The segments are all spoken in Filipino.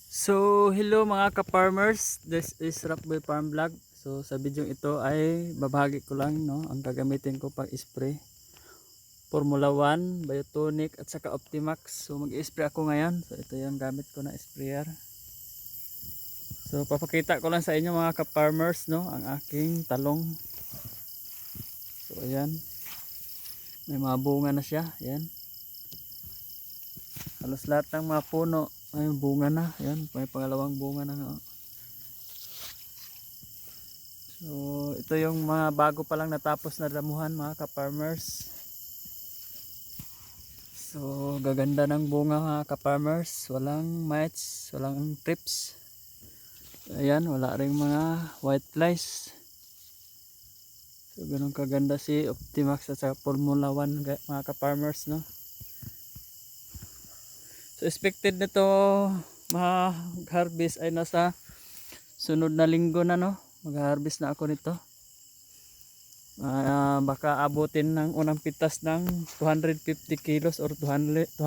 So, hello mga ka-farmers. This is Rockboy Farm Vlog. So, sa video ito ay babahagi ko lang ang gagamitin ko pag spray. Formula 1, Biotonic at saka Optimax. So, mag-spray ako ngayon. So, ito yung gamit ko na sprayer. So, papakita ko lang sa inyo mga ka-farmers ang aking talong. So, ayan. May mga bunga na siya. Ayan. Halos lahat ng mga puno ay bunga na. Ayan, may pangalawang bunga na nga. So, ito yung mga bago pa lang natapos na damuhan mga ka-farmers. So, gaganda ng bunga mga ka-farmers. Walang mites, walang trips. Ayan, wala ring mga white flies. So, ganun kaganda si Optimax at sa Formula 1 mga ka-farmers, no? So, expected nito mag-harvest ay nasa sunod na linggo na, no? Mag-harvest na ako nito. Baka abutin ng unang pitas ng 250 kilos or 200.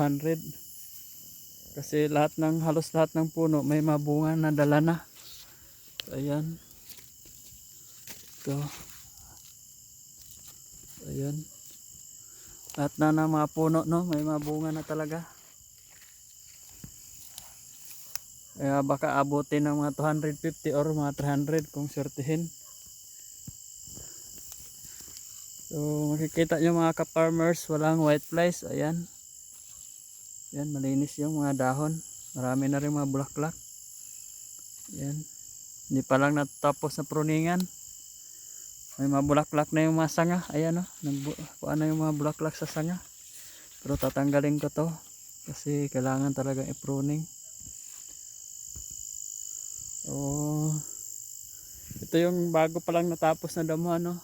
Kasi halos lahat ng puno may mabunga na dala na. So, ayan. Ito. Ayan. Lahat na ng mga puno, no, may mabunga na talaga. Kaya baka abutin ng mga 250 or mga 300 kung swertihin. So, makikita nyo mga ka-farmers, walang white flies. Ayan. Ayan, malinis yung mga dahon. Marami na rin mga bulaklak. Ayan. Hindi pa lang natapos na pruningan. May mga bulaklak na yung mga sanga. Ayan, o. Kuha na yung mga bulaklak sa sanga. Pero tatanggalin ko to. Kasi kailangan talaga i-pruning. So, ito yung bago pa lang natapos na damuhan, no.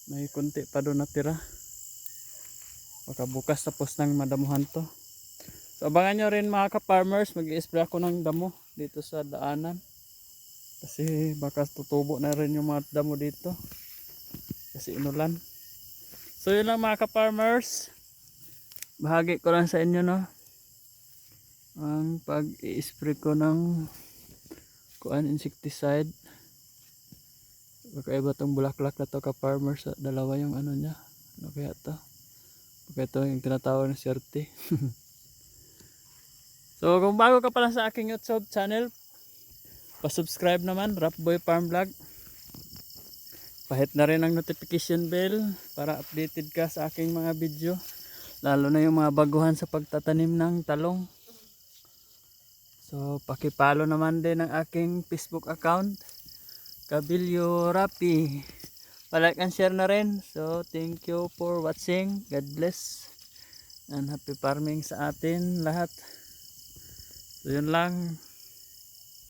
May kunti pa doon natira. Baka bukas tapos nang madamuhan to. So, abangan nyo rin mga ka-farmers. Mag-i-spray ako ng damo dito sa daanan. Kasi baka tutubo na rin yung mga damo dito. Kasi inulan. So, yun lang mga ka-farmers. Bahagi ko lang sa inyo, no. Ang pag-i-spray ko ng insecticide. Kakaiba tong bulaklak na to ka-farmers. Dalawa yung ano niya. Ano kaya to? Baka ito yung tinatawag na swerte. So kung bago ka pa lang sa aking YouTube channel, pa-subscribe naman, Rockboy Farm Vlog. Pahit na rin ang notification bell para updated ka sa aking mga video. Lalo na yung mga baguhan sa pagtatanim ng talong. So paki-follow naman din ang aking Facebook account, Kabilyo Rapi. Pa-like and share na rin. So thank you for watching. God bless. And happy farming sa atin lahat. So yun lang.